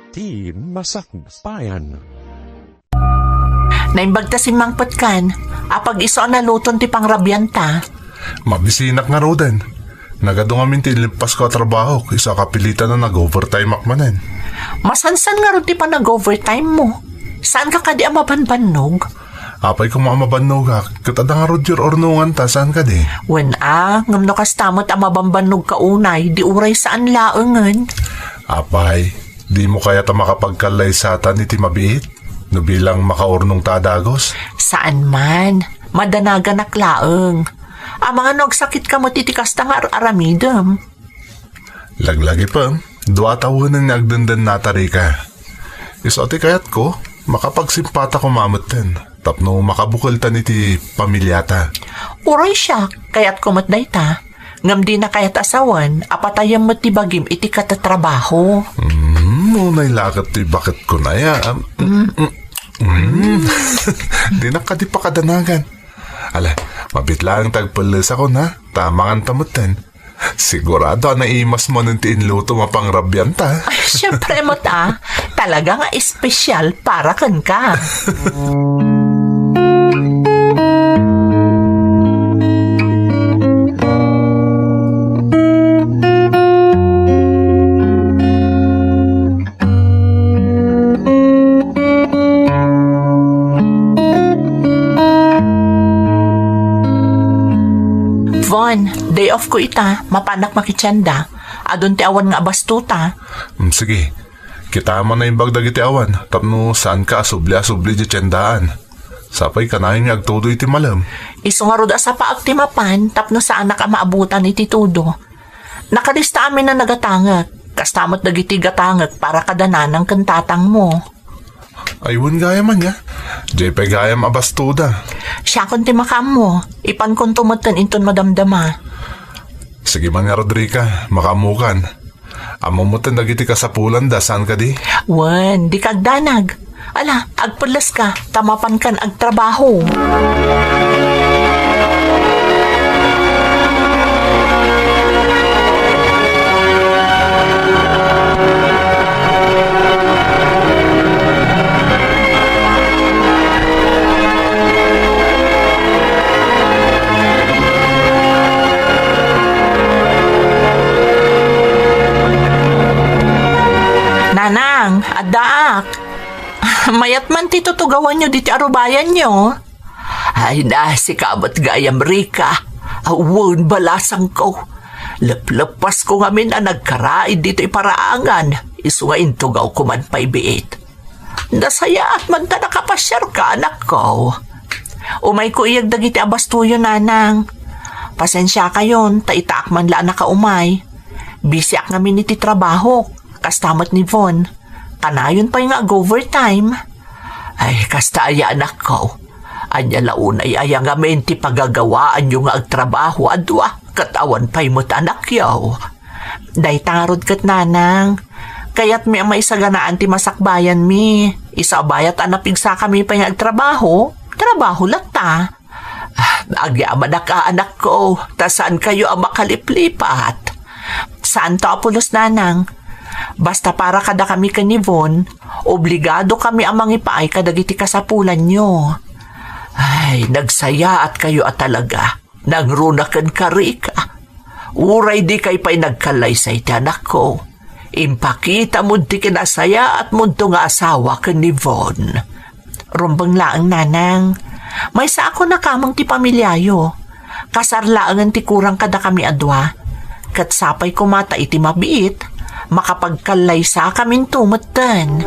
Ti masakbayan. Naimbagta si Mang Patkan, apag iso na luton ti pangrabyanta. Mabisinak nga roden. Nagadong amin tinilipas ko trabaho isa kapilitan na nag-overtime akmanen. Masansan nga ron ti pa nag-overtime mo. Saan ka kadi mabanbanog? Apay kung mamabanog ha, katada nga Roger ornungan ta, saan ka di? Wen ngam no kastamot ang mabambanog ka unay, di uray saan laengen. Apay, di mo kaya ta makapagkalay sa atan iti mabiit? No bilang makaurnong tadagos? Saan man, madanagan naklaeng. Ang mga nagsakit ka mo titikas ta nga aramidem. Laglagi pa, dua tawon ang nagdandan natari ka. Isote kayat ko, makapagsimpata ko mamutin. Tapno makabukal ta niti pamilyata. Uray siya, kaya't kumatday ta. Ngam di na kaya't asawan, apatayang mo ti bagim iti katatrabaho. Nunay lakat ti bakit ko na ya. Di na ka di pa kadanagan. Ala, mabitlang tagpalas ako na. Tamangan tamutin. Sigurado na imas mo ng tiinluto mapangrabyan ta. Ay, syempre mo ta. Talaga nga espesyal para kan ka. Von, day off ko ita, mapanak makitsanda. Adon ti awan nga bastuta. Sige, kita mo na yung bagdag iti awan. Tapno saan ka asubli-asubli di tiyandaan. Sapay ka na yung agtudo iti malam. Iso nga rod sa paagtimapan, tapno saan ka maabutan iti tudo. Nakalista amin na nagatangak. Kastamot dagiti gatangak para kadanan ng kantatang mo. Aywan gaya man ya. Di pa gayam abastuda. Siya kon ti makam mo. Ipan kon tumutan inton madamdama. Sige man nga Rodriga, makamukan. Amumutan dagiti kasapulan da, saan ka di? Wen, di kagdanag. Ala, agpulas ka, tamapan kan agtrabaho. Nanang, adaak. Mayat man ti tutugawan nyo diti arubayan nyo. Ay na, si kabot gayam Rika. Awon balasang ko. Lepas ko ngamin na nagkaraid dito iparaangan. Isu nga intugaw ko man paibiit. Nasaya at man ta nakapasyar ka, anak ko. Umay ko iyag dagiti abastuyo, nanang. Pasensya kayon, taitaak man laan nakaumay. Bisyak ngamin iti trabaho. Kastamot ni Von. Kanayon pa yung overtime. Ay, kasta aya anak ko. Anya launay aya nga menti pagagawaan yung nga agtrabaho adwa. Katawan pa'y mo't anak yaw. Day tarod kat nanang. Kaya't may maisaganaan ti masakbayan mi. Isabayat anapig sa kami pa yung agtrabaho. Trabaho lata. Agyaman na ka anak ko. Ta saan kayo ang makaliplipat? Saan to apulos nanang? Basta para kada kami kanivon, obligado kami ang mangipaay kadagiti kasapulan nyo. Ay, nagsaya at kayo at talaga. Nangrunakan ka, Rika. Uray di kay pa'y nagkalay sa iti anak ko. Impakita mo di kinasaya at munto nga asawa kanivon. Rumbang laang nanang. May sa ako na kamang ti pamilyayo. Kasarlaangan ti kurang kada kami adwa. Katsapay kumata iti mabiit. Makapagkalay sa kamin tumatan.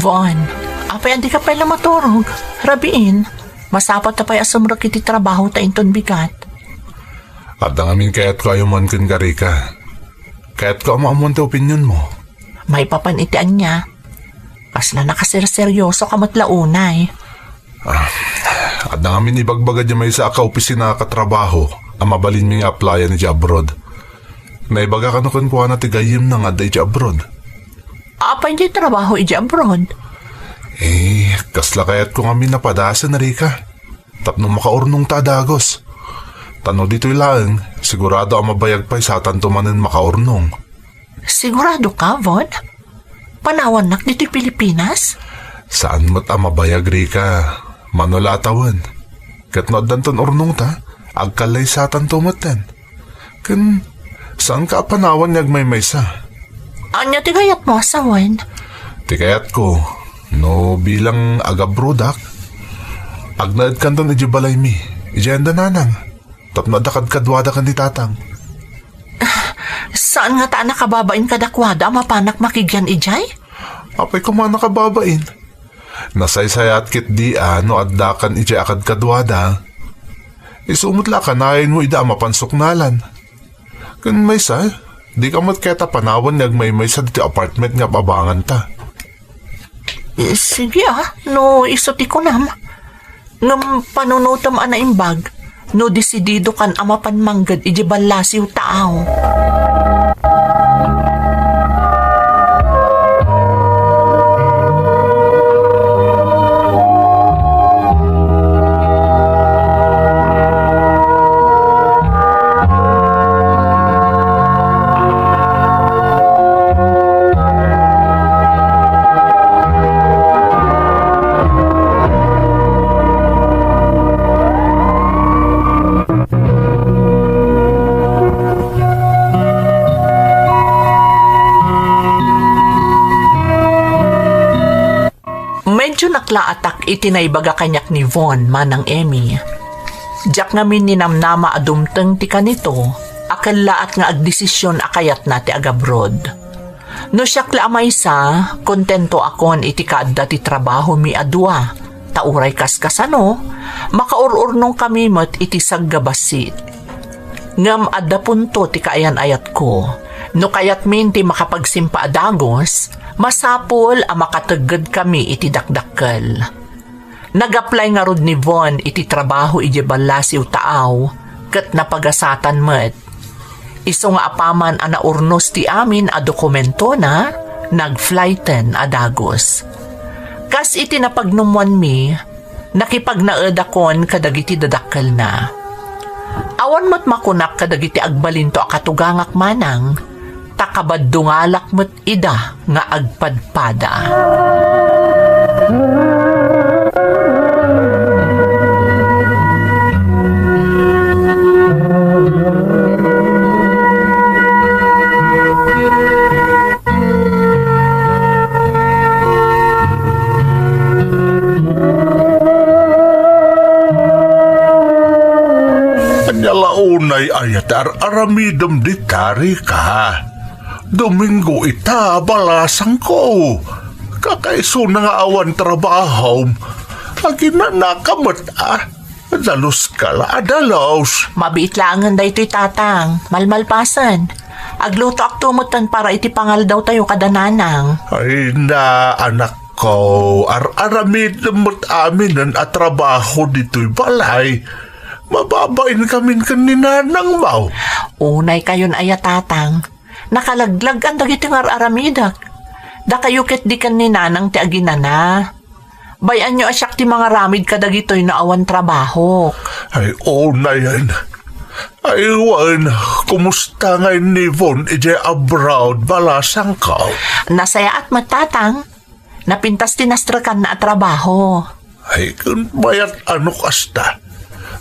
Von, apay andi ka pala maturog. Rabiin. Masapat na pa'y asumrak iti trabaho ta inton bigat. At amin kaya't ko ayuman kun ka, Rika. Kaya't ko amamon ta opinyon mo. May papanitian niya. Kasla nakasirseryoso kamot launay. At namin ibagbaga niya may sa ka-opisina katrabaho ang mabalin mi nga applyan ni abroad. Naibaga ka nukon kuha na tigayim na nga day abroad. Apa hindi trabaho iji abroad? Kasla kayat ko kami napadasan na Rika. Tapno makaurnong tadagos. Tano dito'y lang, sigurado ang mabayag pa sa tanto manin makaurnong. Sigurado ka, Von? Panawan nak dito'y Pilipinas? Saan mo't ang mabayag, Rika? Manulatawan. Katnood danton urnong ta, agkalay sa tanto maten. Kan, saan ka panawan niyag may maysa? Anya tigayat mo sa Von? Tigayat ko, no bilang agabrodak, agnaad kanton ijibalay mi, ijenda nanang. Tapno dakad kadwada kan di tatang. Saan nga ta nakababain kadakwada mapanak makigyan ijay? Apay ko man nakababain. Nasaysayat kit di no addakan ijay akad kadwada. Isumutla ka nain mo ida mapansuknalan. Kun may sa, di ka mat keta panawan niyag may sa diti apartment nga babangan ta. Sige no isuti ko nam. Ngam panunutam ana imbag. No desidido kan amapan manggad iji balasiw taaw. Medyo naklaatak itinaybaga kanyak ni Von manang Emmy. Diyak ngamin ninamnama adumteng ti kanito, akal laat nga agdesisyon akayat nati agabroad. No siyak laamay sa, kontento akon iti kaadda ti trabaho mi adwa, tauray kaskasano, makaururnong kami mat iti saggabasit. Ngam adda punto ti kaayan ayat ko, no kayat min ti makapagsimpa adagos, masapol ang makatagad kami iti dakdakkel. Nag-apply nga rod ni Von iti trabaho iti balasiw taaw, kat napagasatan met. Iso nga apaman ang naurnos ti amin a dokumento na, nag-flighten adagos. Kas iti napagnumuan mi, nakipagnaedakon kadagiti dadakkel na. Awan mo't makunak kadagiti agbalinto akatugangak manang, takabadungalak mo't ida nga agpadpada. Anyalaunay ayatar aramidom di tari ka. Domingo ita balasang ko. Kakaiso na nga awan trabaho. Agina nakamat Dalos ka la adalos. Mabiit langan da ito'y tatang, malmalpasan. Agluto aktumutan para iti pangal daw tayo kadananang. Ay na anak ko, aramid mo't amin at trabaho dito'y balay. Mababain kami kaninanang mau. Unay kayon aya tatang. Nakalaglag ang dagiti nga aramidak. Da kayo ket di kan ni nanang ti aginana. Bayan nyo asyak ti mga ramid kadagitoy na awan trabaho. Ay na yan. Ay wan, kumusta ngayon ni Von ije abroad balasang ka? Nasaya at matatang. Napintas tinastrakan na trabaho. Ay kung bayat ano kasta.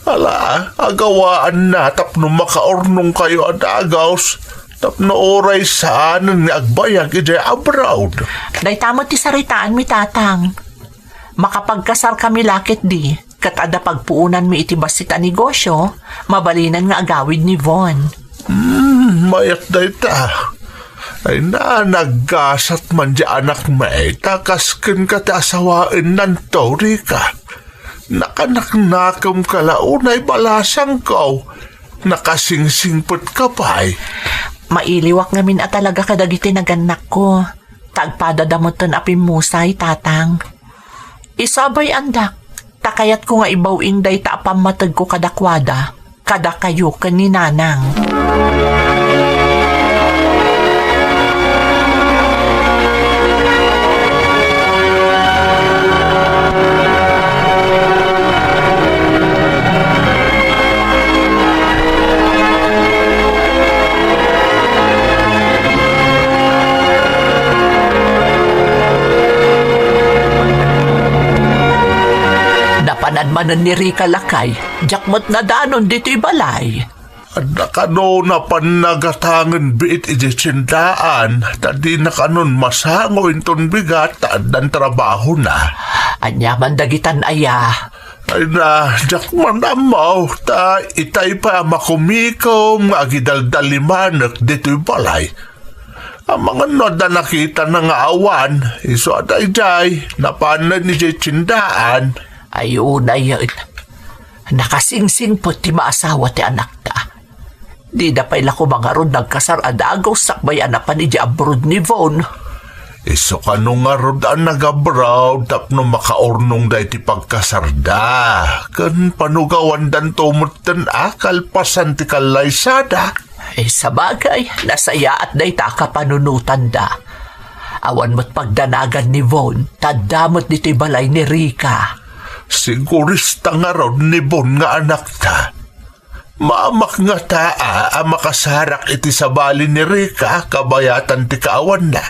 Ala, agawaan na tapno makaornong kayo adagaws. Tapno oray saan ni agbayag ije abroad. Day tamo ti saritaan mi tatang. Makapagkasar kami lakit di, kat ada pagpuunan mi iti basit a negosyo, mabalinan nga agawid ni Von. Mayat day ta. Ay na naggasat man di anak may takaskin ka ti asawain ng tori ka. Nakanaknakam kalaunay balasang ko. Nakasingsingpot ka pa'y. Mailiwak ngamin at talaga kadagiti naganak ko. Tagpadadamoton apimusay tatang. Isabay andak, Takayat ko nga ibaw inday ta pamatag ko kadakwada, kada kayo kaninanang. Napanadmanan ni Rika Lakay, jakmot na danon dito'y balay. Ada kano na panagatangan biit iti tsindaan, tadi na kanon masango inton bigat, dan trabaho na. Anyaman dagitan aya. Ay na, jak man amaw, ta itay pa makumikom, agidaldalimanak dito'y balay. Ang mga noda nakita na nga awan, iso aday jay, napanan ni jay tsindaan. Ayun, ayun. Nakasingsing po ti maasawa ti anak ta. Di na pa'y lako mga ron nagkasar adagaw sakbay anapan ni di abroad ni Von. Iso ka nung nga rod ang nag-abroad tapno makaornong da iti pagkasarda. Kan panugawan dan tumutan akal pasan ti kalaysada. Sa bagay, nasaya at day ta kapanunutan da. Awan mo't pagdanagan ni Von, tadamot dito'y balay ni Rika. Sigurista nga rod ni Bon nga anak ta. Maamak nga taa ang makasarak iti sabali ni Rika kabayatan ti kaawan na.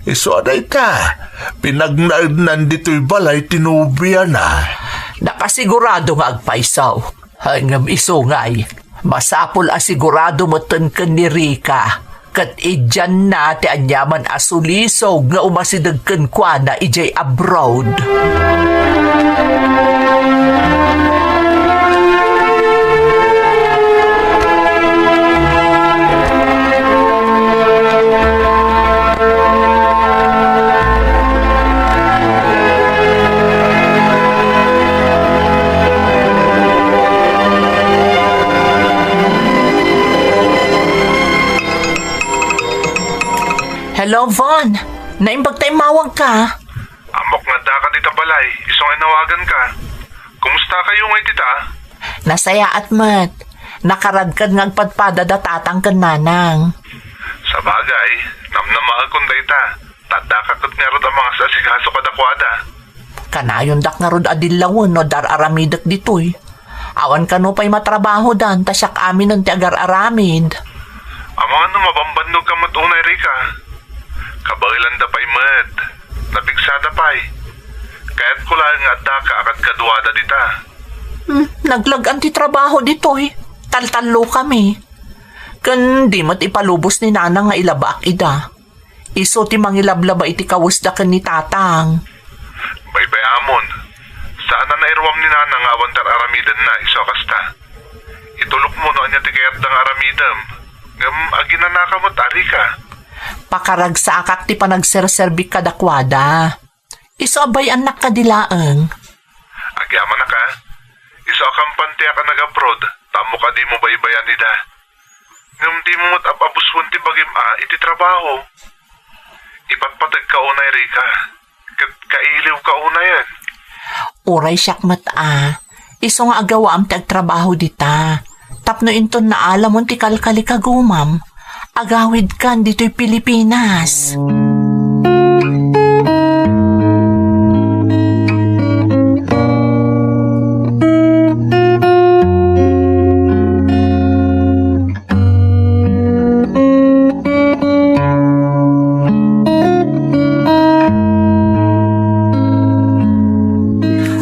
Iso aday ta, pinagnaagnan dito'y balay tinubiya na. Nakasigurado nga agpaisaw. Hanggang isungay, masapol asigurado mo ka ni Rika. Kat idyan na ti anyaman asulisog nga umasidagkan kwa na ijay abroad. Hello, Von. Naimbag tayo mawag ka. Amok nga da ka dita balay, isong inawagan ka. Kumusta kayo ngay tita? Nasaya at mat. Nakaragkad ng agpadpada da tatang kan nanang. Sa bagay, namnamaag kong dayta. Tadakakot nga rod ang mga sasigaso kadakwada. Kanayon dak nga rod adilawon no dar aramidak ditoy. Awan ka no pa'y matrabaho dan, tasyak amin ng ti agar aramid. Ang mga mabambandog ka matunay, Rika. Kabailan da pa'y mat. Napigsada pa'y. Kaya't ko lang nga da ka akad kadwada dita. Naglagan ti trabaho ditoy. Taltalo kami. Kan di mat ipalubos ni nanang nga ilabak ida. Iso ti mangilablaba iti kawusda kan ni tatang. Baybay amon. Saan na nairwam ni nanang nga awantar aramidan na iso kasta. Itulok mo no anya ti kayat dang aramidam. Ngam aginanaka mo't Rika. Pakaragsaakak ti panagserserbik kadakwada. Iso abay anak kadilaang. Agyaman na ka. Iso akampantiya ka nag-abroad. Tamo ka di mo baybayan nida. Ngam di mo mo't abuswan ti bagim iti trabaho. Ipatpatag ka unay, Rika. Kailiw ka unay yan. Uray siyak Iso nga agawa am tagtrabaho dita. Tapno inton na alamon ti kalkali kagumam. Agawid kan dito'y Pilipinas.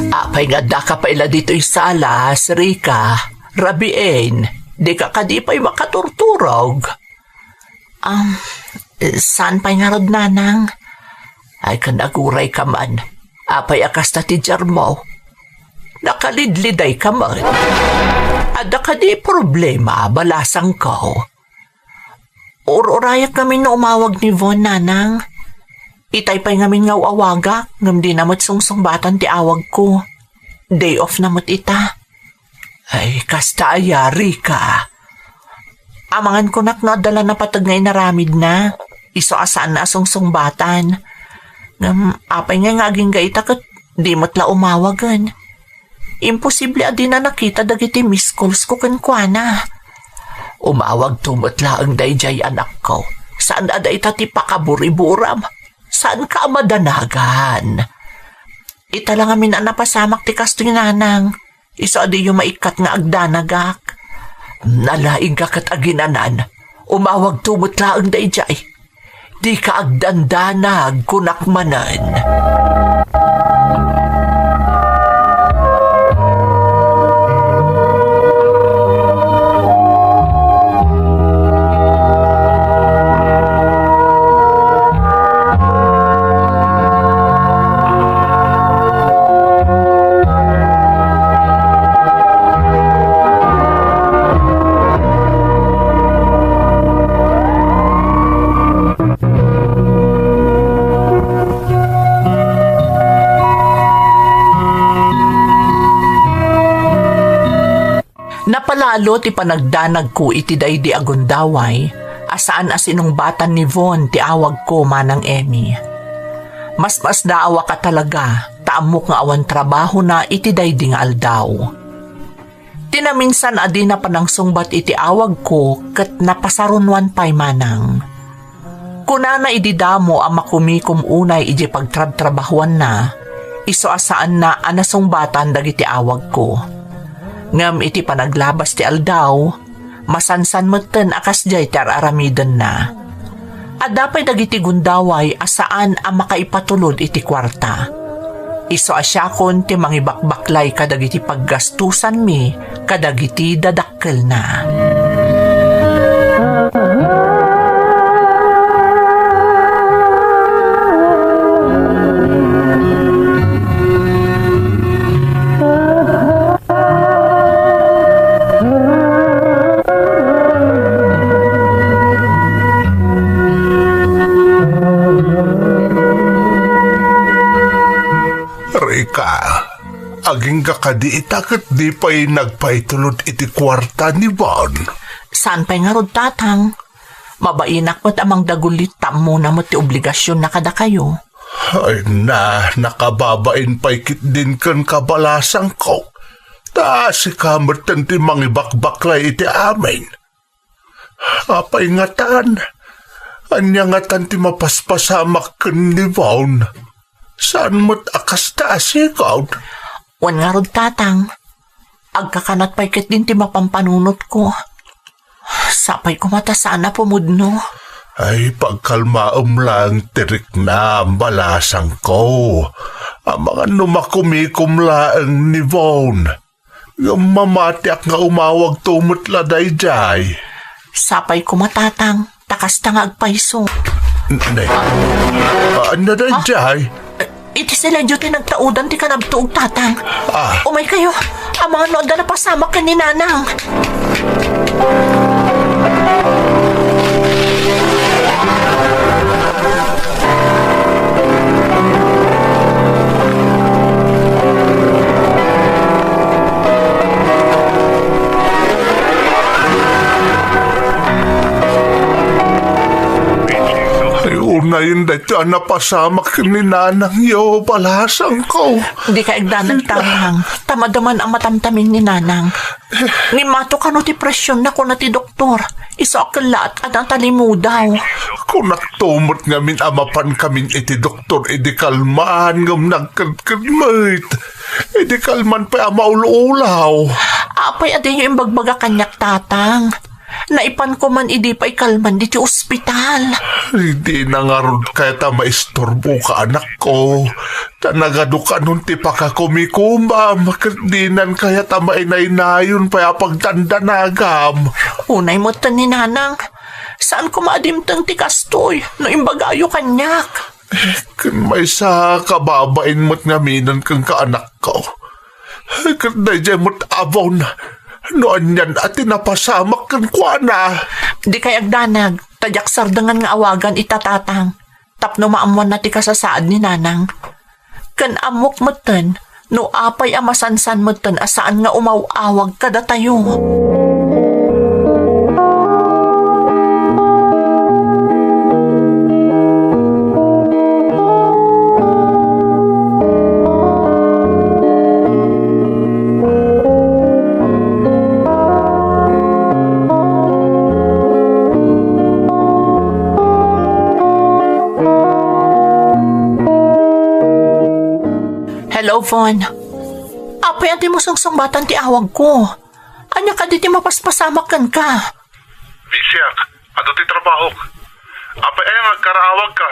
Apay nga da ka pa ila dito'y salas, Rika. Rabiin, di ka kadipay makaturturog. Saan pa'y nga rod nanang? Ay kanaguray ka man. Apay akas na ti Jarmo. Nakalidliday ka man. Ada ka di problema, balasang ko. Urayak kami na umawag ni Von, nanang. Itay pa'y ngamin nga awaga, ngam di namot sungsong-batan ti awag ko. Day off namot ita. Ay, kasta ayari ka. Amangan ko naknadala na patag ngay naramid na. Iso asaan na sungsong-batan. Apay nga ngaging gaita kat di matla umawagan. Imposible adi na nakita dagiti miss calls ko kenkwana. Umawag tumutla ang dayjay anak ko. Saan aday tati pakaburiburam? Saan ka madanagan? Ita lang amin na napasamak ti kasto nanang. Iso adi yung maikat nga agdanagak. Nalaing kakat aginanan. Umawag tumutla ang dayjay. Di ka agdandanag kunakmanan. Napalalo ti panagdanag ko iti daydi agundaway, asaan asinong batan ni Von ti awag ko manang Emmy. Mas daawa ka talaga, taamok nga awan trabaho na iti daydi nga aldaw. Tinaminsan adi na panangsungbat iti awag ko ket napasarunwan pay manang. Kunana ididamo ang makumikom unay iti pagtrab-trabahuan na, iso asaan na anasungbatan dagiti awag ko. Ngam iti panaglabas ti aldaw, masansan meten akas jay ti aramiden na. Adapay dagiti gundaway asaan ang makaipatulod iti kwarta. Iso asyakon ti mangibakbaklay kadagiti paggastusan mi kadagiti dadakkel na. Rika, aging kakadi itakot di pa'y nagpaitulod iti kwarta ni Von. Saan pa'y nga rod tatang? Mabainak mo't amang dagulit mo na mo't ti obligasyon na kada kayo. Ay na, nakababain pa'y kit din kan kabalasang ko. Taasi kamertan ti mangibakbaklay iti amin. Apay ngatan, anya ngatan ti mapaspasamak kan ni Von. Saan mo't akas taas ikaw? Wan nga rod tatang, agkakanat pa'y kit din ti mapampanunot ko. Sapay kumata sana pumudno. Ay, pagkalmaom lang tirik na ang balasang ko. Ang mga numakumikum laang ni Von. Yung mamatiak nga umawag tumutla dayjay. Sapay kumatatang, takas tang agpaiso. Ano dayjay? Iti sila dyan nagtaudan ti kanabtuog tatang. Umay kayo, ang mga noon na napasamak ka ni nanang. Ngayon dito napasamak ni nanang yo balasang ko. Hindi ka igdanag tatang. Tamadaman ang matamtamin ni nanang. Ni mato ka no ti presyon na ko na ti doktor. Iso akalat at ang talimudaw. Kung naktumot ngamin amapan kamin iti doktor, edi kalmaan ngam nagkadkadmait. Edi kalman pa amaulaulaw. Apay aday yung bagbaga kanyak tatang. Naipan ko man idi pa ikalman dito ospital. Hindi na nga ron kaya ta maistorbo ka anak ko. Tanagado ka nun ti pakakumikumba. Makadinan kaya ta mainay-nayon pa pagtandanagam. Unay mo tan ni nanang. Saan ko maadimtang ti kastoy no imbagayo kanyak? Kan may sa kababain mo't ngaminan kang kaanak ko. Kan dayjay mo't abaw na. Noon yan at tinapasamak kan kwa na. Di kay agdanag, tadyak sardangan nga awagan itatatang. Tapno maamuan na ti kasasaad ni nanang. Kan amok matan, no apay amasansan matan asaan nga umawawag kada tayo. Von. Apay ang ti mo sungsungbatan ti awag ko. Anya ka di ti mapaspasamakan ka. Bisiak, ato ti trabaho. Apay ay nagkaraawag ka.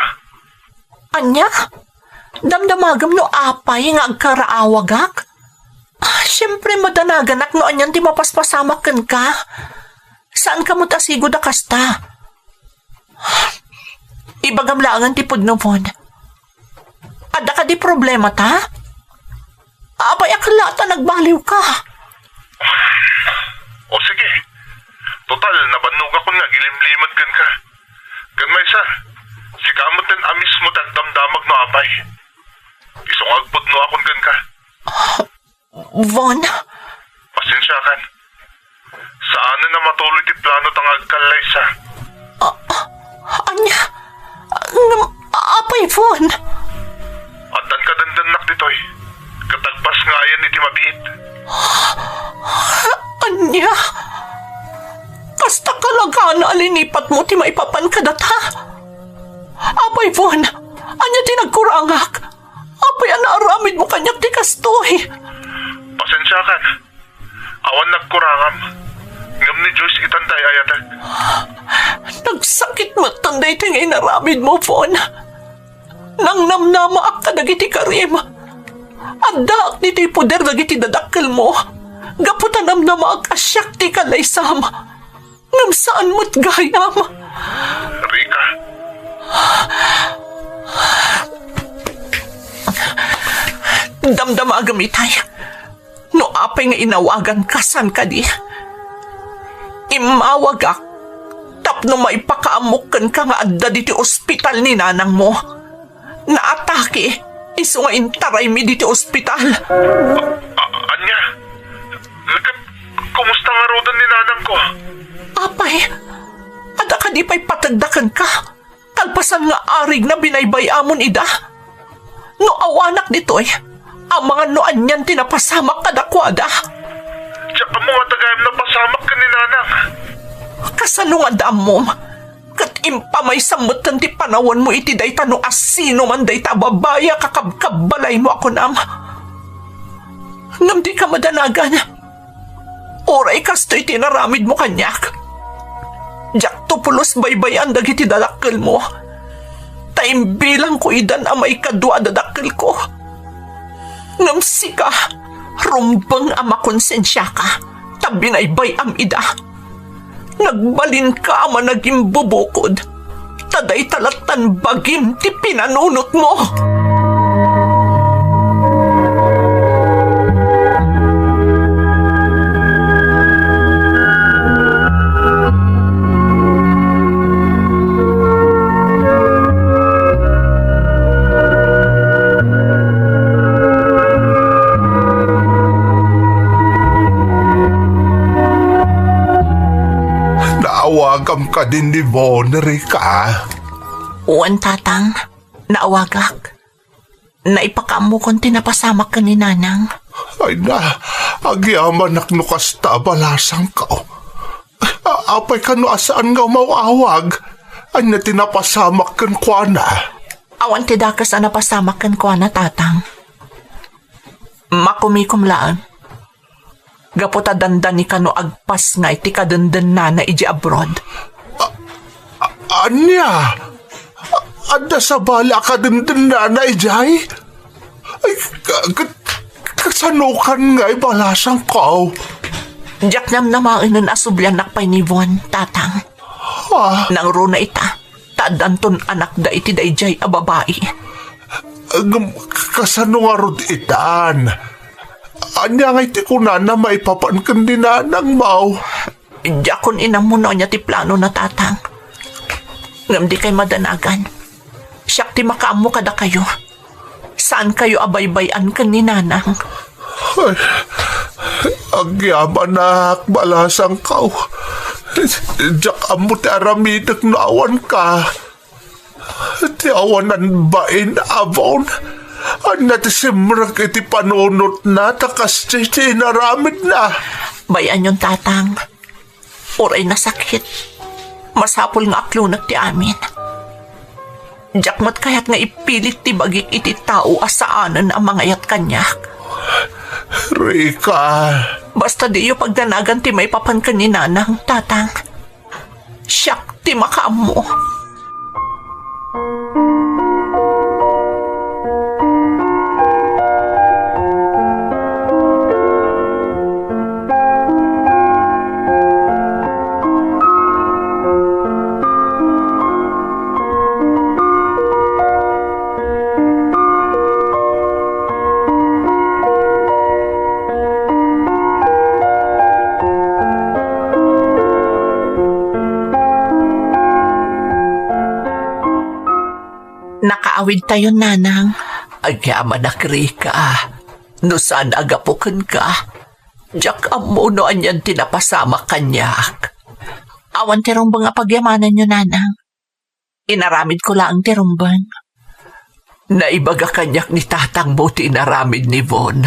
Anya? Damdamagam no apay nga agkaraawagak? Siyempre madanaganak no anyan ti mapaspasamakan ka. Saan ka mo tasigo da kasta? Ibagamlangan ti pudno, Von. Ada ka di problema ta? Apay aklata nagbaliw ka. O sige. Total, nabannog ako nga, gilimlimad kan ka. Kan may sa, si kamot din amis mo tagdamdamag no apay. Isungagpod no akon kan ka. Von? Pasensya kan. Saan na matuloy ti plano tang agkalay sa? Anya? Apay, Von? Atan ka dandanak ditoy. Katagpas nga ayan iti mabiit. Anya? Kasta kalaga na alinipat mo ti maipapan ka data. Apay, Von? Anya ti nagkurangak? Apay anaaramid mo kanyak ti kastoy. Pasensya kan. Awan nagkurangam. Ngam ni Diyos itantay ayatag. Nagsakit matanday ti ngay naramid mo, Von. Nang namnamaak ka dagiti karim. Addaak ni ti puder dagiti dadakkel mo. Gaputan namnamaak asyak ti kalaysam. Ngam saan mo't gayam? Rika, Damdama agamitay. No apay nga inawagan kasan ka di. Imawagak. Tapno maipakaamukan ka nga adda diti ospital ni nanang mo. Naatake. Iso nga intaray mi diti ospital. Anya, kumusta nga rodan ni nanang ko? Apay, ada ka di pa'y patagdakan ka. Kalpasan nga arig na binaybayamon ida. No awanak dito'y, ang mga noan niyan tinapasamak kadakwada. Tsaka mo nga tagayam na pasamak ka ni nanang. Kasanungan dam mo, kat impamay samutan ti panawon mo iti day tano asino man day tababaya kakabkabalay mo ako nam. Ngam di ka madanagan. Oray kasto'y tinaramid mo kanyak. Jak tupulos baybayan dagiti dadakkel mo. Taimbilang ko idan amay kadwa dadakkel ko. Ngamsi ka, rumbang ama konsensya ka, tabi na ibayam ida. Nagbalin ka ama naging bubukod, taday talatan bagim ti pinanunot mo. Naawagam ka din ni Von, Rika. Uwan tatang, naawagak. Naipakamo kong tinapasamak ka ni nanang. Ay na, agyaman nakno kasta balasang ka. Apay ka no asaan nga mawawag. Ay na tinapasamak kan kwa na. Awan ti dakas na napasamak kan ko na tatang. Makumikom laan. Gaputa dandan ni kano agpas nga iti kadandan na iji abroad. Anya? Adda sa bala ka dandan na ijay? Ay, kasanukan nga balasang ka. Diyak nam namain ng asubyan nakpay ni Von, tatang. Nang runa ita, tadanton anak da iti da ijay a babae. Kasano nga rod itaan? Anya nga iti kunan na maipapankan din na ng mau. Diyakon inam mo niya ti plano na tatang. Ngam di kay madanagan. Siyak ti makaamo kada kayo. Saan kayo abaybayan kan ni nanang? Ay, agyaman na balasang ka. Diyak amo ti aramidak na awan ka. Ti awanan bain avon. Ano ti simrak iti panunot na takas ti naramid na. Bayan yung tatang. Oray na sakit. Masapol nga aklunag ti amin. Jakmat kaya't nga ipilit ti bagik iti tao asaanan ang mga yat kanyak. Rika, Basta di yu pagdanagan ti may papan ka ni nanang, tatang. Siyak ti makaam mo. Nakaawid tayo, nanang. Agyaman na Rika. No saan agapukan ka? Diyak amo no anyan tinapasama kanyak. Awan tirumbang nga pagyamanan nyo, nanang. Inaramid ko lang tirumbang. Naibaga kanyak ni tatang mo tinaramid ni Von.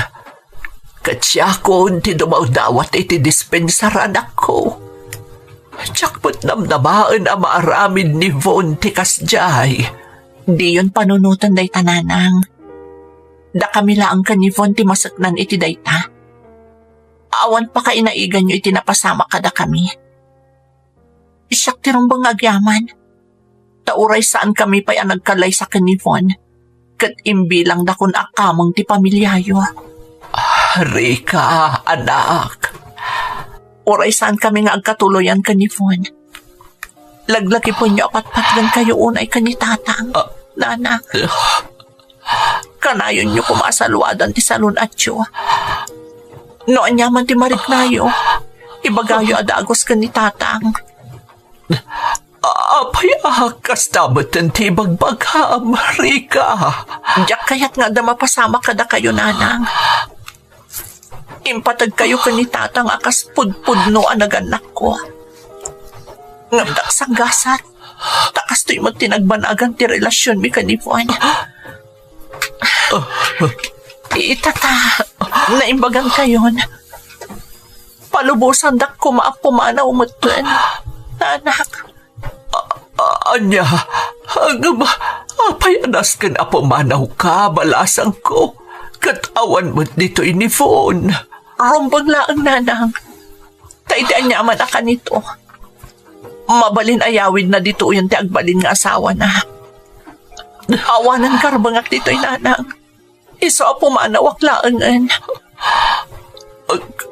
Katsya ko ti dumawdawat iti dispensaran ako. Tiyakpot namnamaan ang maaramid ni Von ti kasjay. Di yun panunutan day tananang. Da kami laang ka ni Von ti masaknan iti dayta. Awan pa kainaigan nyo iti napasama kada kami. Isyak tirumbang agyaman. Tauray saan kami pa'y nagkalay sa kanivon. Kat imbilang da kun akamang ti pamilyayo. Rika, anak. Uray saan kami nga agkatuloyan kanivon. Laglaki po niyo apatpatgan kayo unay kanitatang. Nanak. Kanayon niyo kumasalwadan ti salun at yo. Noon niya man ti mariknayo. Ibagayo adagos kanitatang. Apay akas damatan ti bagbagham, Rika. Diyak kaya't nga da mapasama kada kayo, nanang. Impatag kayo kanitatang akas pudpudno anaganak ko. Ngabdak sang gasat. Takas to'y mo tinagbanagan ti relasyon mi kanipon. Itata, naimbagan kayon. Palubusan dak kumapumanaw mo dun. Nanak. Anya, apay anas ka na pumanaw ka, balasang ko. Katawan mo dito'y ni Von. Rumbag laang, nanang. Taidaan niya man ka nito. Mabalin ayawid na dito yung ti agbalin nga asawa na. Awanan karbangak dito'y nanang. Iso a pumanawak laangan.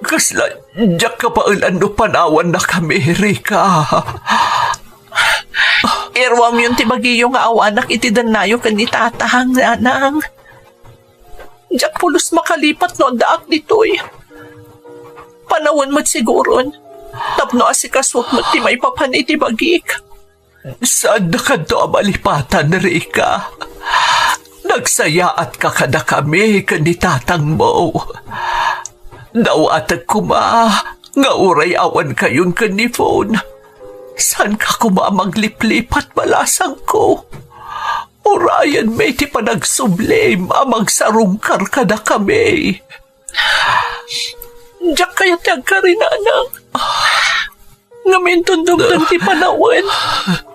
Kasla, diyak ka pa ulando panawan na kami, Rika. Irwam yung ti bagiyo nga awanak itidan nayo kanitatahang, nanang. Diyak pulos makalipat no daak dito'y. Panawon mo't siguron. Tapno asikaswak mo ti may papan iti bagik. Saan na ka to amalipatan, Rika? Nagsaya at kakada kami kanitatang mo. Dawatag kuma, nga uray awan kayon kanifon. Saan ka kuma magliplipat balasang ko? Urayan may ti panagsublim amang sarungkar kada kami. Diyak kaya tiyag ka rin, nanang. Ngamin tundong ti panawan.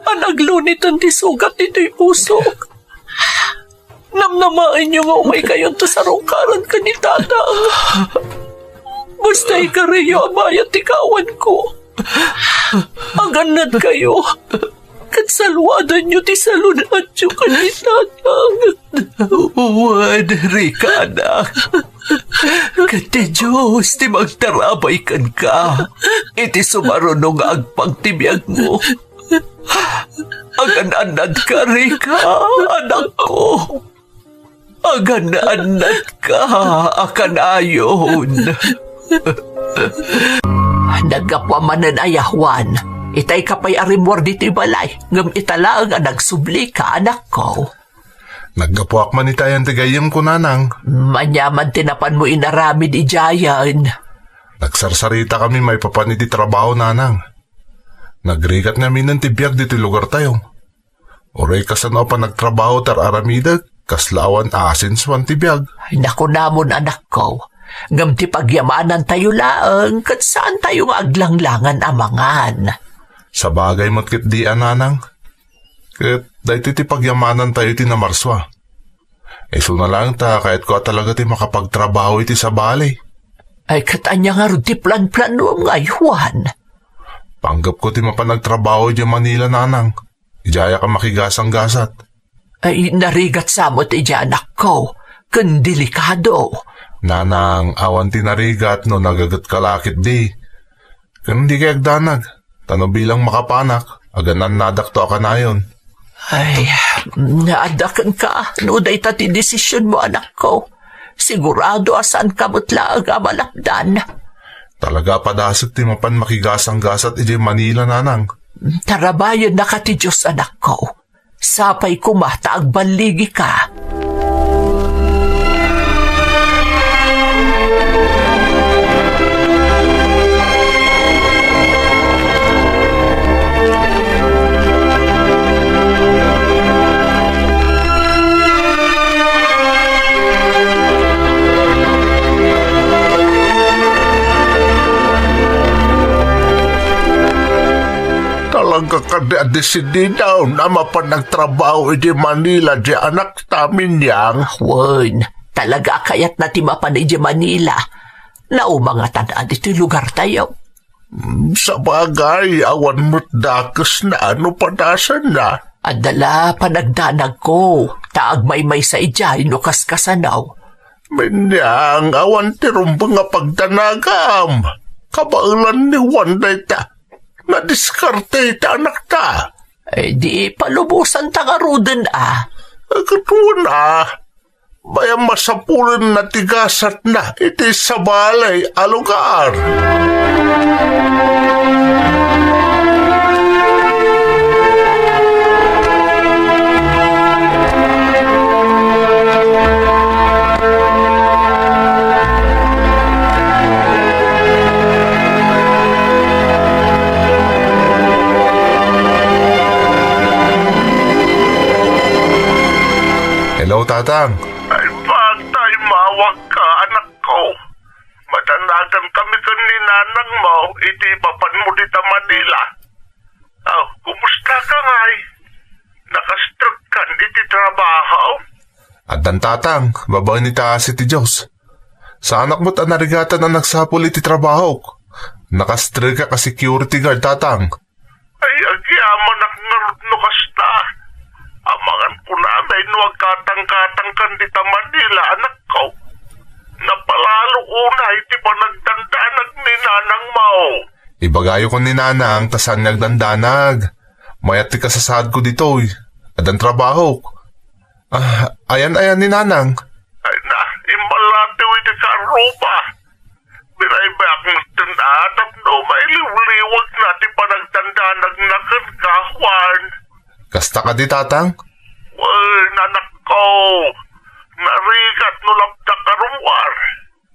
Anaglunitan ti sugat nito'y pusok. Namnamain niyo nga umay kayon to sa rungkaran ka ni tatang. Basta ikariyo amayat ikawan ko. Aganad kayo. Katsalwadan niyo ti salunat niyo ka ni tatang. Uwan, Rika, anak. Kati Diyos, ti magtarabay kan ka. Iti sumarunong agpangtibiyag mo. Agan-anad ka, Rika, anak ko. Agan-anad ka, akanayon. Nagapwamanan ayahwan. Itay kapay arimwar dito'y balay. Ngam italaang nagsubli ka, anak ko. Naggapuak man itayan tigayim ko, nanang. Manyaman tinapan mo inaramid ijayan. Nagsarsarita kami may papan iti trabaho, nanang. Nagrikat nga minan tibiyag dito lugar tayo. Oray kasano pa nagtrabaho tar aramidag, kaslawan asin swan tibiyag. Ay, naku namon, anak ko. Ngam ti pagyamanan tayo laang, kat saan tayo nga aglanglangan amangan. Sa bagay mo't kit di, nanang. Kahit dahil ti pagyamanan tayo iti na marswa. So na lang ta kahit ko talaga ti makapagtrabaho iti sa balay. Ay katanya nga rin ti plan-plano ngayon. Panggap ko ti mapanagtrabaho iti Manila nanang. Ijaya ka makigasang gasat. Ay narigat samot iti anak ko. Kun delikado. Nanang awan ti narigat no nagagat kalakit di. Kan di kayag danag. Tano bilang makapanak. Aganan nadakto ka na yun. Ay, naadakan ka. Nuday ta ti desisyon mo anak ko. Sigurado asan ka mutlaag amalapdan. Talaga padasag ti mapan makigasang gasat iti Manila nanang. Tarabayan na ka ti Diyos anak ko. Sapay kumata agbaligi ka. Talaga ka desidida na mapanagtrabaho iti Manila di anak tamin yang. Wen, talaga kayat na ti mapanay di Manila. Naumangatan iti lugar tayo. Sa bagay, awan mo't dakes na ano padasan na. Adala panagdanag ko. Taag may sa ijay no kaskasanaw. Minyang, awan ti rumbang nga pagdanagam. Kabailan ni Wanday ta. Nadiskarte ta anak ta. Eh di palubusan tangaruden Katuan bayang masapulan na tigasat na iti sa balay alugar. Hello, tatang. Ay, bagtay mawag ka, anak ko. Matanagan kami ni nanang mo, iti papan mo dita Manila. Kumusta ka ngay? Nakastruk kan iti trabaho? At dan tatang, babae ni taas iti Diyos. Sa anak mo't anarigatan na nagsapul iti trabaho. Nakastre ka ka security guard, tatang. Ay, agyaman ak no kasta. Amangan ko na may nuwag katang-katang kan dita Manila, anak ko. Napalalo una, iti pa nagdandanag ni nanang mo. Ibagayo ko ni nanang, tasan nagdandanag. Mayat ti kasasad ko dito, Adan trabaho. Ayan ni nanang. Ay na, imalatiw iti karupa. Biray ba akong tanatap no, may liwliwag na ti pa nagdandanag na kahuan. Kasta ka di, tatang? Well, nanak ko, narigat no lapta karumwar.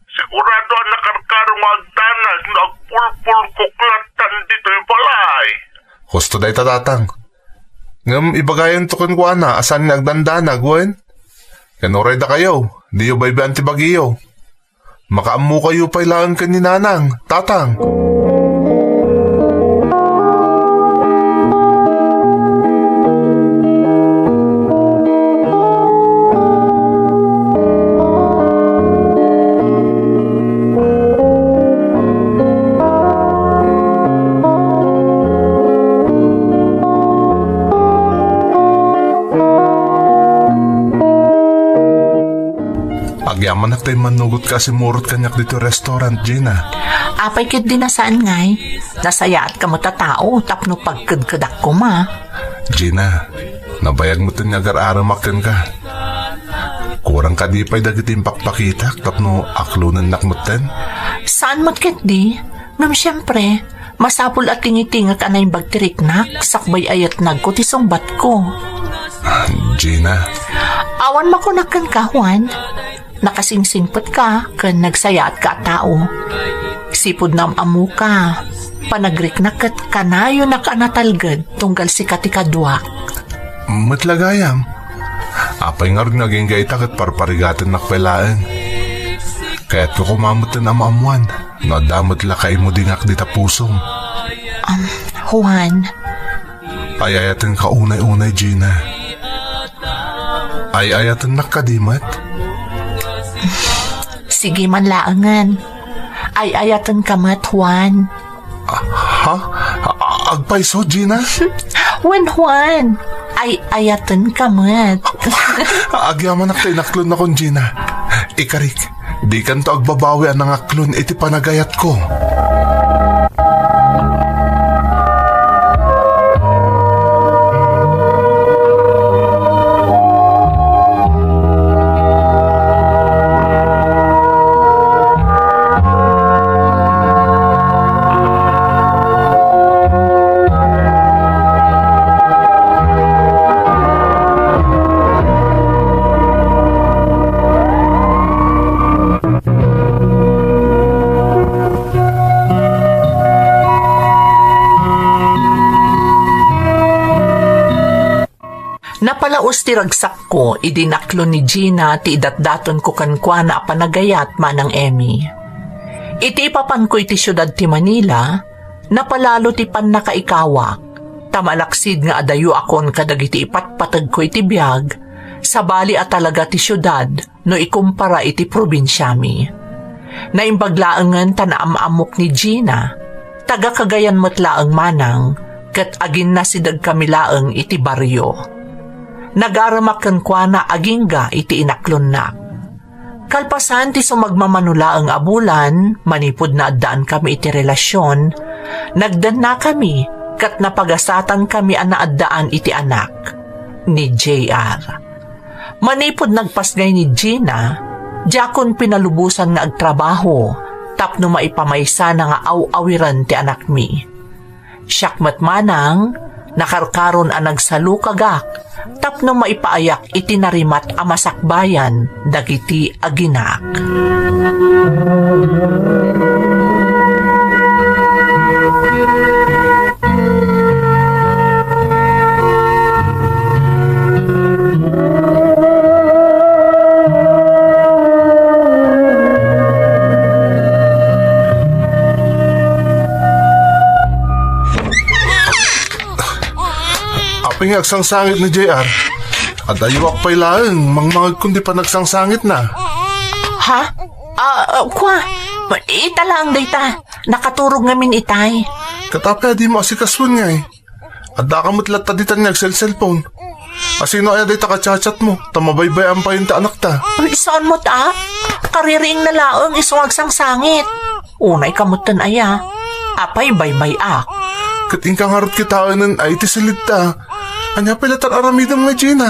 Sigurado ang nakarkarong agdanag no agpulpul kuklatan dito yung balay. Husto day tatang. Ngam ibagayon to kun kuana, asan nagdandanag, wen? Kanuray da kayo, di yu baybayan ti bagiyo. Makaamu kayo pailangan ka ni nanang, tatang. Agyaman na tayo manugot kasi murot kanyak dito restaurant, Gina. Apay kit din nasaan ngay. Nasayaat ka mo tatao, tapno pagkadkadak ko ma. Gina, nabayag mo ito niya gar-aramakin ka. Kurang ka di pa'y dagitin pakpakitak, tapno aklunan nakmutin. Saan mo kit di? Ngam siyempre, masapul at tingitinga ka na yung bagtiriknak, sakbay ayat nagkutisong bat ko. Gina. Awan makunakan ka, Juan. Nakasingsingpot ka, kan nagsayaat ka tao. Sipod nam amu ka. Panagriknakat ka na yun nakanatalgad tunggal si katikadwak. Matlagayam. Apay nga rin naging gaita kat parparigatan nakpelaan. Kaya't ko kumamutin ang maamuan. Nadamot lakay mo dingak dita pusong. Juan, Ay ayatan ka unay-unay, Gina. Ay ayatan nakadimat. Sige man laangan. Ay ayatan ka mat, Juan. Ha? Agpaiso, Gina? Juan. Ay ayatan ka mat. Agyaman na naklon na kon, Gina. Ikarik, di kan to agbabawi ang nangaklon iti panagayat ko. Napalaos ti ragsak ko, idinaklo ni Gina ti idatdaton ko kankwa na panagayat manang Emmy. Iti ipapan ko iti syudad ti Manila, napalalo ti pan nakaikawak, tamalaksid nga adayo akon kadagiti ipatpatag ko iti biyag, sabali at talaga ti syudad no ikumpara iti probinsyami. Naimbaglaangan tanaamamok ni Gina, taga Cagayan matlaang manang, kat agin na sidag kamilaang iti baryo. Nagaramakan kwa na agingga iti inaklon na. Kalpasan ti sumagmamanula ang abulan, manipod na addaan kami iti relasyon, nagdan na kami, kat napagasatan kami ang naaddaan iti anak, ni JR. Manipod nagpasgay ni Gina, diakon pinalubusan nga agtrabaho, tapno maipamaysa na nga aw-awiran ti anak mi. Siyakmat manang, nakarkaron ang nagsalukagak, tapno maipaayak itinarimat amasakbayan dagiti aginak. Aping agsangsangit ni JR. At ayuak pa'y laeng, mangmangag kundi pa nagsangsangit na. Ha? Kwa? Ita lang dayta. Nakaturog ngamin itay. Katapya di mo asikaswan nga eh. At dakamot lata di tanyag cellphone. Asino ay day takachat mo, tamabaybayan pa yung anak ta. Saan mo ta? Kariring na laong isong agsangsangit. Unay kamutan aya. Apay baybay ak. Kating kang harot kitaanan ay tisilit ta. Anya pilatar aramidam nga Gina.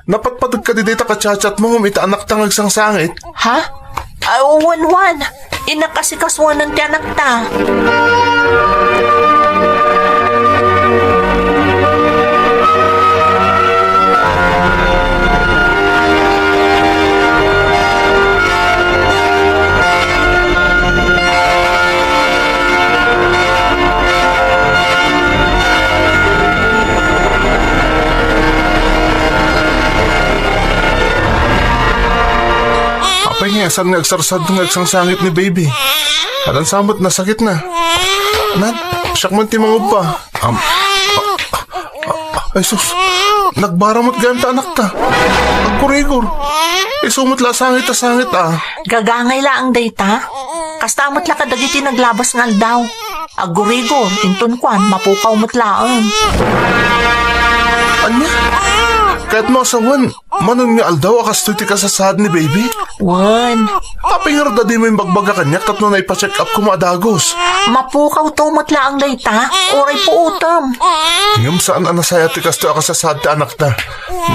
Napatpatag ka di day takachat mo ngumita anak ta ngagsangsangit. Ha? Wan. Inakasikaswanan ti anak ta. Apay nga, saan nga agsarsad ng agsangsangit ni baby? Alan samot na sakit na. Nad, siyak man timangod pa. Ay sus, nagbaramot gayam ta anak ta. Agkurigor. Isumot la sangit ta sangit ah. Gagangay laang dayta. Kastamot la kadagiti naglabas ngal daw. Agurigo, inton kwan, mapukaw matlaang. Anya? Kahit mo asawan, manong nga aldaw akas tuti ka sa sahad ni baby? Wan, Apay nga rada di mo yung bagbaga kanyak tatno na ipacheck up ko maadagos. mapukaw to matlaang dayta. Oray po utam. Ngam saan anasaya ti kasto akas sa sahad ti anak ta.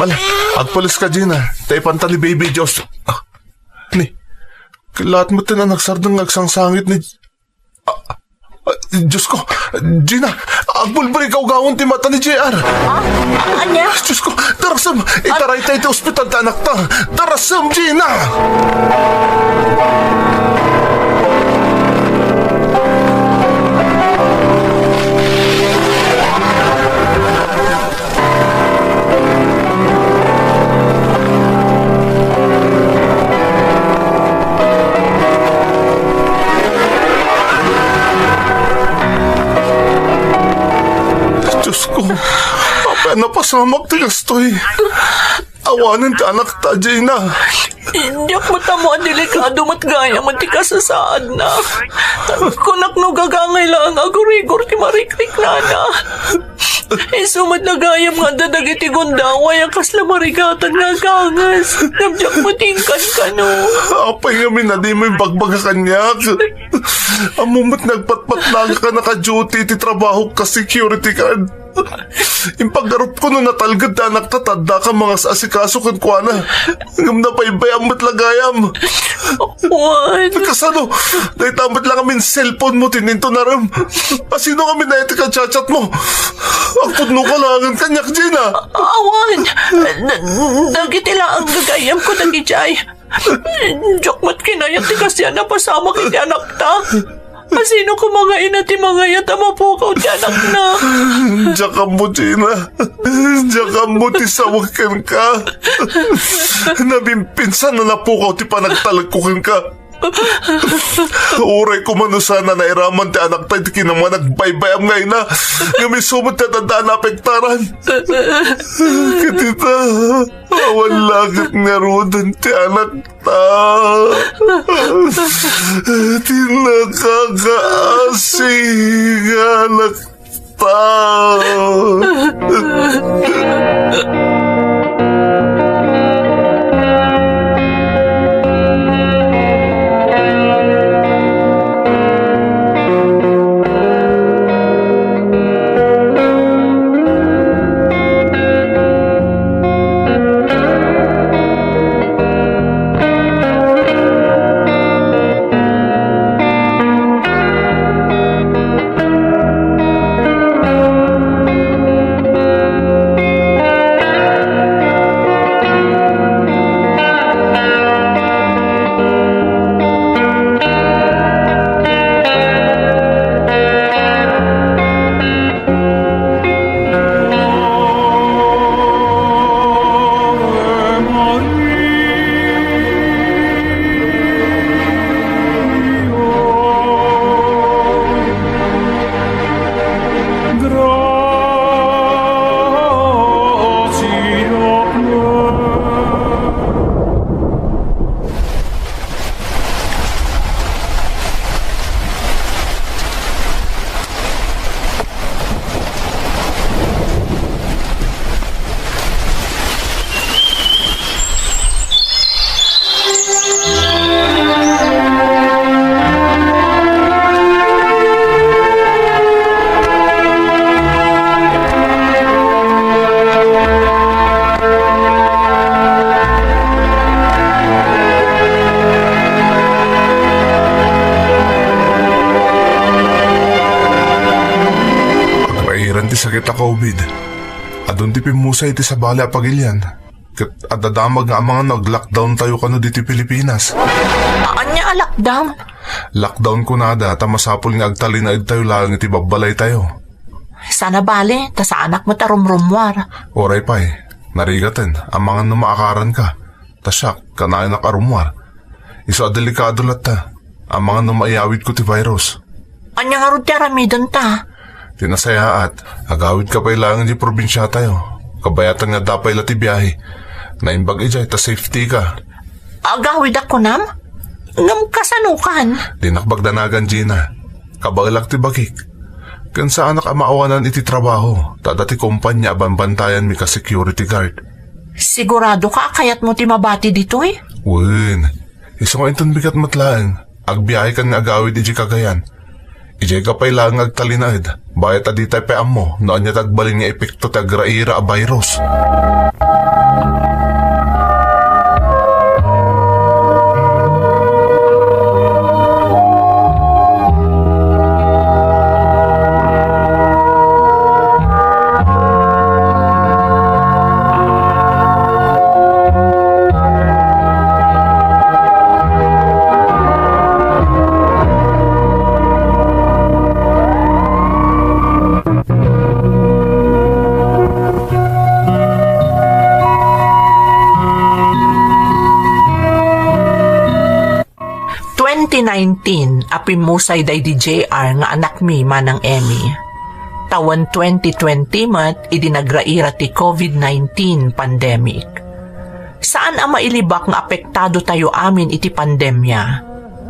Mala, agpulis ka Gina, tayo panta ni baby Diyos. Ni, lahat mo tin ang nagsardang nagsangsangit ni... Diyos ko, Gina, agbulbuli ka ugawon ti mata ni JR. Anya? Diyos ko, darasam, itaray tayo ti ospital ta anak ta. Darasam, Gina! Diyos ko, napasamak ti kastoy. Awanin ti anak ta, Gina. Indiyak matamo ang delikado matgaya man ti kasasaad na. Kunak no gagangay lang agurigor ti marikrik na na. Sumad na gayam nga dadag iti gundaway ang kasla marigatan nga gangas. Namdiyak mo tingkan ka no. Apay nga minadi mo yung bagbaga kanyak. Amumot nagpatpat na ka naka-duty ti trabaho ka security guard. Yung paggarup ko no natalgad na anak tatanda ka mga asikaso kan kwa na. Ngam na paibay ang matlagayam. What? Kasano, dahil tamad lang kami cellphone mo tininto na rin. Sino kami na ito ka-chat mo? Ang pudno ka langan kanyak, Gina. Awan! Dagitila ang gagayam ko dagijay. Jokmat kinayat ti kasya na pasama kay ti anak ta. Sino ko mga ina ti mga yata mapukaw ti anak na. Diyan mo, Gina. Diyan mo ti sawakan ka. Nabimpinsan na napukaw ti panagtalagkukin ka. Uray ko man sana na iraman ti anak tayo ti kinaman nagbaybayam ngayon na nga may sumot na tandaan na apektaran. Katita, awan langit nga rodan ti anak ta. Tinakakaasing anak ta. Sakit ako, COVID. Adun ti pimusay ti sa bali apagilyan. Kat adadamag nga mga nag-lockdown tayo kano diti Pilipinas. Anya lockdown? Lockdown ko nada, tamasapol nga agtalinaid tayo lang iti babalay tayo. Sana bale, ta sa anak mo tarumrumwar. Oray pa'y, narigatan, ang mga numaakaran ka. Tasyak, kanayan nakarumwar. Iso delikado latta, ang mga numaiyawid ko ti virus. Anya nga ron ti aramidon ta? Tinasayaat, agawid ka pa ilangan di probinsya tayo. Kabayatan nga dapay lati biyahe. Naimbag ijay, ta safety ka. Agawid ako nam? Ngam kasanukan? Dinakbagdanagan, Gina. Kabagalak ti bagik. Kan sa anak amaawanan iti trabaho, tadati kumpanya abanbantayan mi ka security guard. Sigurado ka kayat mo ti mabati dito eh? Wen, iso nga inton bigat matlaan. Agbiyahe kan nga agawid iji kagayan. Ijay ka pa'y lang agtalinaid, bayat aditay pa mo, noon niya tagbalin nga epekto tagraira a virus. ...2019, apimusay day di JR nga anak mi manang Emmy. Taon 2020 mat idinagraira ti COVID-19 pandemic. Saan ang mailibak nga apektado tayo amin iti pandemya?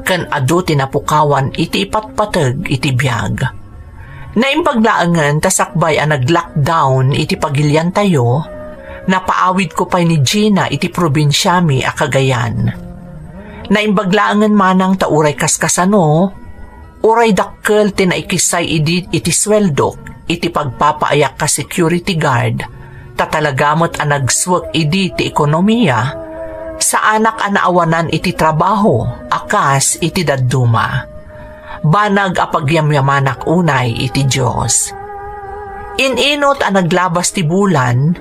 Kan adu tinapukawan iti ipatpateg iti biyag. Naimbaglaangan tasakbay ang nag-lockdown iti pagilyan tayo, napaawid ko pa'y ni Gina iti probinsyami a Cagayan. Naimbaglaangan manang tauray kaskasano, uray dakkel tinaikisay iti sweldok iti pagpapaayak ka security guard, tatalagamot ang nagswag iti ekonomiya, sa anak anaawanan iti trabaho, akas iti dadduma. Banag apagyamyamanak unay iti Diyos. Ininot ang naglabas ti bulan,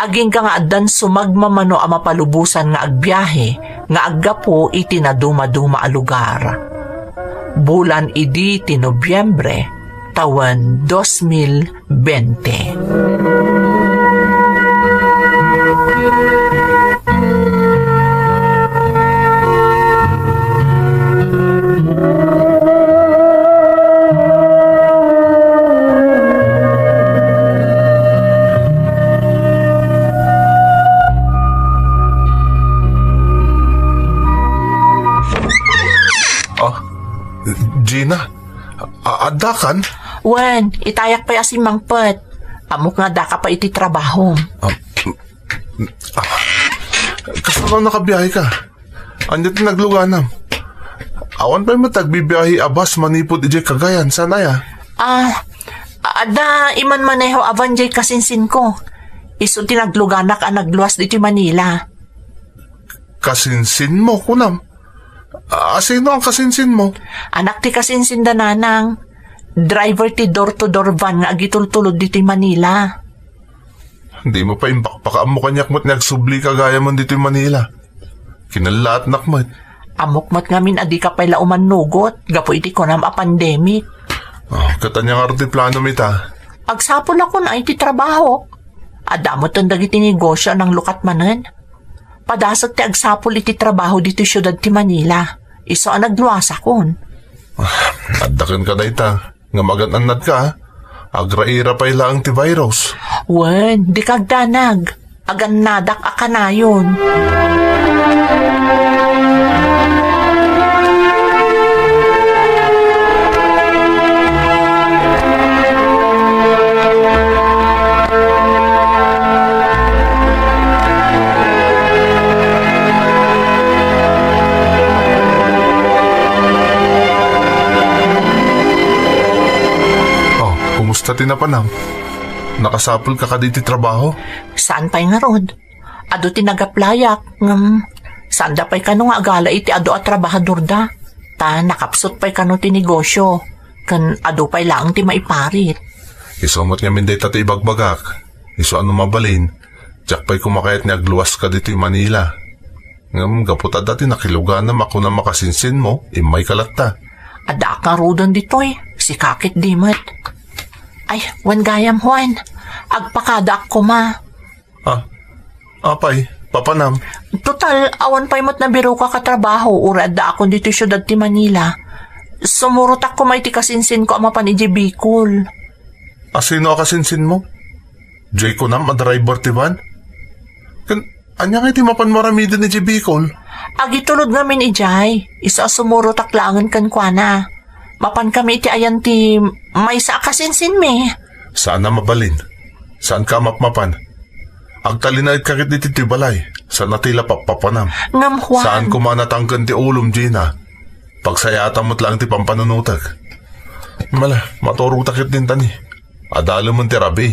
aging ka nga addan sumagmamano ang mapalubusan nga agbiyahe, nga aggapo iti naduma-duma a lugar. Bulan idi ti Nobyembre, taon 2020. Gina, adakan? Wen, itayak pa si Mangpet. Amok nga daka pa iti trabaho. Kasama nakabiyahe ka. Andyan nagluganam. Awan pa'y matagbibiyahe abas manipod ijay Cagayan. Sana ya? Ada iman maneho avan jay kasinsin ko. Iso tinagluganak ang nagluwas dito Manila. Kasinsin mo, kunam. Sino ang kasinsin mo? Anak ti kasinsin dananang. Driver ti door-to-door van nga agitultulod dito Manila. Hindi mo pa imbakpaka mo kanyak mo't nagsubli kagaya mo dito Manila. Kinalaat nakmat. Amok mat ngamin adi ka pala umanugot. Gapo iti ko nam a pandemic. Katanya nga rin plano mita. Agsapon ako na iti trabaho. Adamot ang dagiti negosyo ng lukat manen. Padasag ti agsapol iti trabaho dito syudad ti Manila. Iso ang nagluwas akon. Adakin ka na ita. Nga magananad ka. Agraira pa ilang ti virus. Wen, di kagdanag. Agannadak akanayon. Kumusta tinapanam? Nakasapol ka diti trabaho? Saan pa'y nga rod? Ado tinagaplayak. Saan da pa'y kano nga agala iti ado at trabahador da? Ta nakapsot pa'y kano ti negosyo. Kan ado pa'y laang ti maiparit. Isomot nga minday tati ibagbagak. Iso ano mabalin. Tsak pa'y kumakayat ni agluwas ka dito Manila. Gaputa dati nakiluganam ako na makasinsin mo. Imay kalatta. Ada ka rodon dito'y. Si kakit dimat. Ay, wan gayam, Juan. Agpakadak ko, ma. Apay, papanam. Total, awan pa'y mat na biro ka katrabaho. Urad da akong dito syudad ti Manila. Sumurutak ko may ti kasinsin ko amapan iji Bicol. Sino kasinsin mo? Jay ko nam, driver ti van? Anya nga iti mapan maramidin iji Bicol? Agitulod ngamin ijay. Isa sumurutak langan kan kwa na. Mapan kami iti ayan ti may sa kasinsin me. Saan na mabalin? Saan ka mapmapan? Agtalinay kakit iti ti balay. Saan natila papapanam? Ngam Juan. Saan kumanatangkan ti ulom, Gina? Pagsayata mo't lang ti pampanunutag. Mala, maturong takit din tani. Adalo mo ti rabi.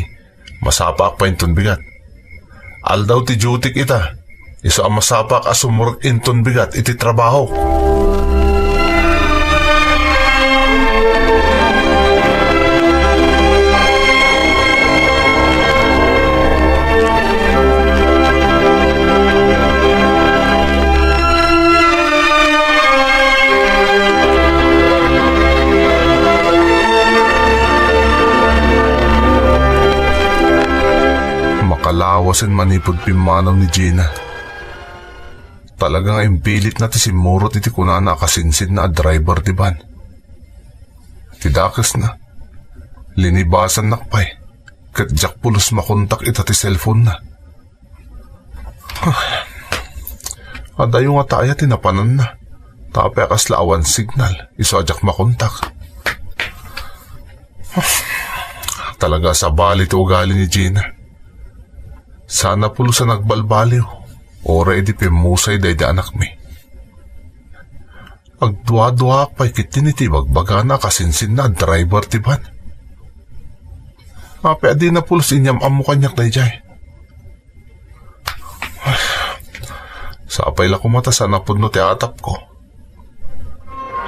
Masapak pa inton bigat. Aldaw ti jutik ita. Isa ang masapak asumurag inton bigat iti trabaho. Kalawasin manipod pimanaw ni Gina. Talagang impilit na ti simurot iti kunana kasinsin na driver di ban. Tidakas na. Linibasan nakpay. Kadyak pulos makontak ita ti cellphone na. Adayo nga tayo tinapanan na. Tapay akas laawan signal. Iso adyak makontak. Talaga sa bali ti ugali ni Gina. Sana pulo sa nagbalbaliw. Ora edi pimusay day da anak mi. Agdwa-dwa pa'y kitiniti bagbaga na kasinsin na driver ti ban. Ape adi na pulos inyam amo kanyak na ijay. Sapay la kumata sa napudno ti atap ko.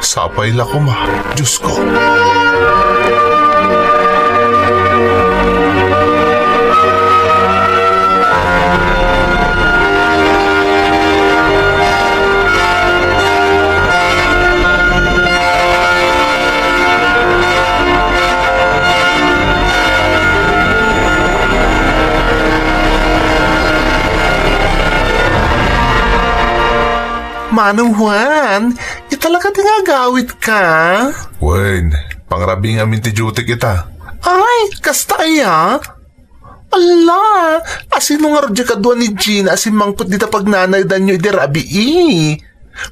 Sapay la kuma, Diyos ko. Manong Juan, talaga tingagawit ka? Wayne, pangrabi nga minti duty kita. Ay, kasta ya? Ala, asino nga radya kadwa ni Gina asin mangput dita pagnanaydan nyo idirabi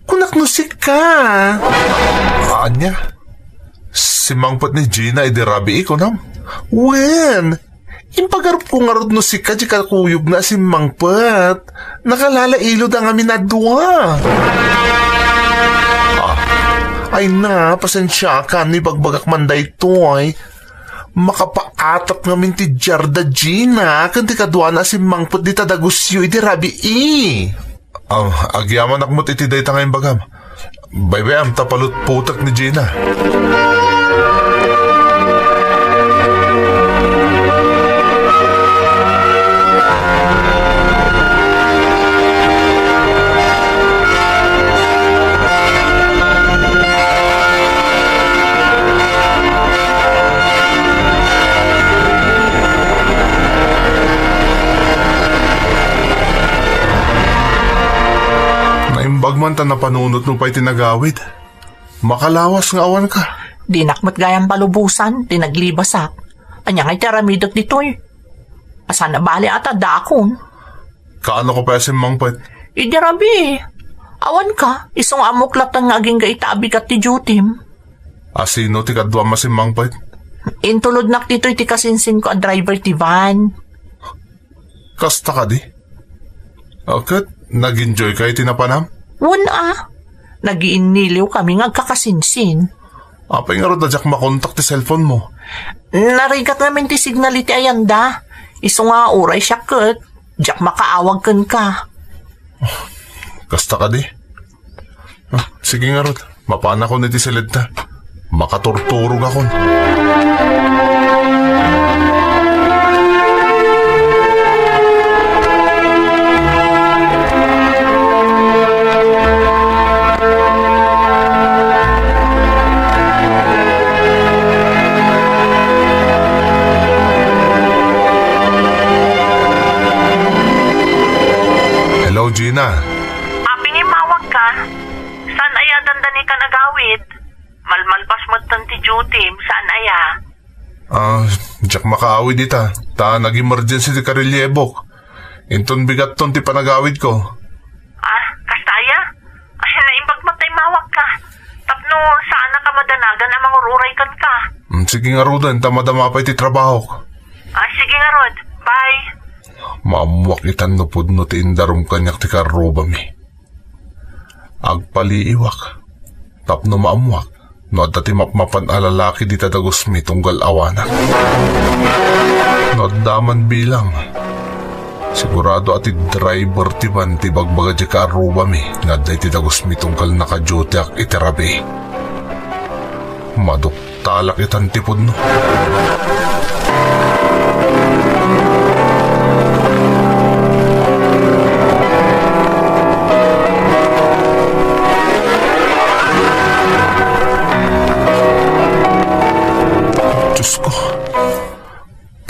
Kunak nusik ka. Anya? Si mangpot ni Gina idirabi ko nam? Wen, impagarap ko nga rod nusik ka di kakuyog na asin mangput. Nakalala ilod ang amin na dua. Ay na, pasensya ka ni bagbagak manday to ay. Makapaatap nga minti Jarda Gina, kanti kadwa na si mangput di tadagusyo iti rabi Agyaman akmot iti day tangayong bagam. Baybayam tapalot putak ni Gina. Bagman ta napanunot mo pa'y tinagawid. Makalawas nga awan ka. Di nakmat gayang palubusan, di naglibasak. Anya nga'y taramidot dito'y. Asan na bali ata dakon. Kaano ko pa si mangpot? Idirabi. Awan ka, isong amuklat ang aging gaitabi kat ti Jutim. Asino ti kadwa ma si mangpot? Intulod nak dito'y ti kasinsin ko a driver ti van. Kasta ka di? Akat, nag-enjoy kayo tinapanam? Wala. Nagiiniliw kami nga kakasinsin. Apay nga ro dajak makontak ti cellphone mo. Narigat namin ti signal iti ayanda. Iso nga uray siya kat. Diyak makaawag kan ka. Kasta ka di? Sige nga ro. Mapana ko niti silid ta. Makaturturog akon. Gina. Pingimawag ka. Saan aya dandani ka nagawid? Malmalpas mo ti Jutim. Saan aya? Diyak makaawi dita. Ta nag-emergency ti karelyebok. Inton bigat ton ti panagawid ko. Kasta aya? Naimbag matay mawag ka. Tapno saan ka madanagan ang mga ururay kan ka? Sige nga Rodan, tamadama pa ti trabaho ko. Sige nga Rod. Bye. Maamuak itan no pudno ti indarum kanyak ti karoba mi. Agpaliiwak. Tapno maamuak. No at dati mapmapan alalaki di tadagos mi tunggal awanak. No at daman bilang. Sigurado ati driver ti ban ti bagbaga di karoba mi. Nga day ti tadagos mi tunggal nakajote ak iterabi. Maduktalak itan ti pudno.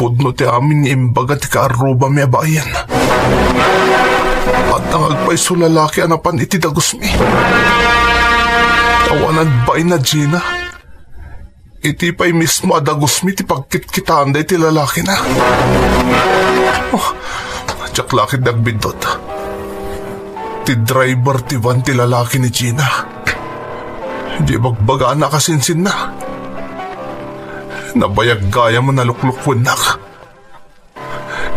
Pudno ti amin ni imbaga ti kaaruba mi abayan. At ang agpay sulalaki anapan iti dagos mi. Tawanan ba'y na Gina? iti pa'y mismo adagos mi ti pagkitkitaan da iti lalaki na. Tsak lakit nagbindot. Ti driver ti van ti lalaki ni Gina. Di bagbagaan na kasinsin na. Nabayag gaya mo naluklukwan nak.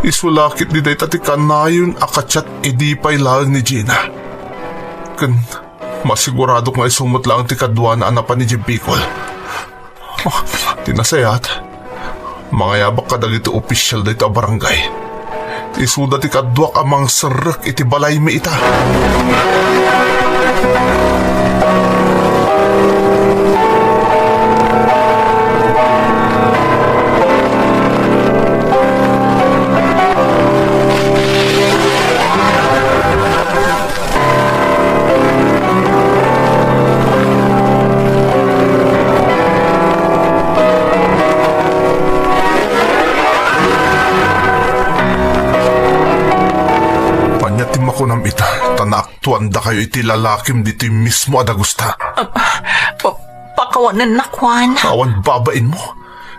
Isulakit di day tati kanayon akatsat idi pa'y laang ni Gina. Kan masigurado nga isumot lang ti kadwa na anapan ni Jimpicol. Tinasayat. Mga yabak ka dali ti opisyal day ta barangay. Isuda ti kadwak amang serak iti balay mi ita. Panyatim ako ng ita, tanaktuan da kayo iti lalakim dito mismo adagusta. Pakawanan na, Kwan. Awan babain mo.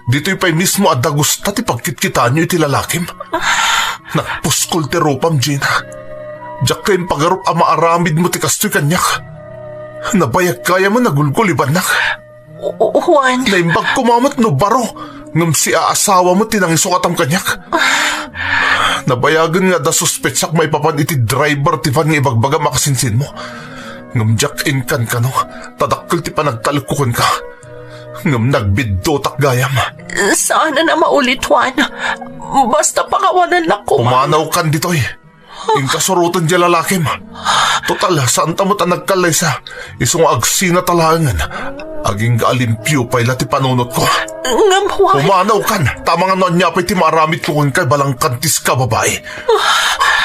Dito'y pa'y mismo adagusta ti pagkitkitaan nyo iti lalakim. Nakpuskol ti ropam, Gina. Diyak kayong pagarup ama aramid mo ti kastoy kanyak. Nabayag kaya mo nagulgol ibanak. Juan. Naimbag kumamot no baro. Ngam si aasawa mo tinangisok atam kanyak. Nabayagan nga da suspetsak may papan iti driver ti van nga ibagbaga makasinsin mo. Ngam jak inkan ka no, tadakkel ti panagtalukukon ka. Ngam nagbiddotak gayam. Sana na maulit, Juan. Basta pakawanan na ko. Pumanaw kan ditoy. Inkasurutan di lalakim. Total, saan tamo ta nagkalaysa? Isong agsina talangan. Aging gaalimpyo pa'y lati panunot ko. Ngam, Juan. Pumanaw kan. Tamang ano niya pa'y timaramit ko kung kay balang kantis ka babae.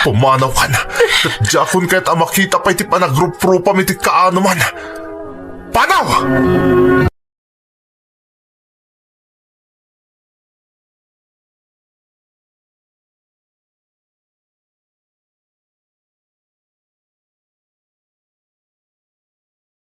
Pumanaw kan. Katjakon kahit makita pa'y ti panagrup-rupa miti kaano man. Panaw!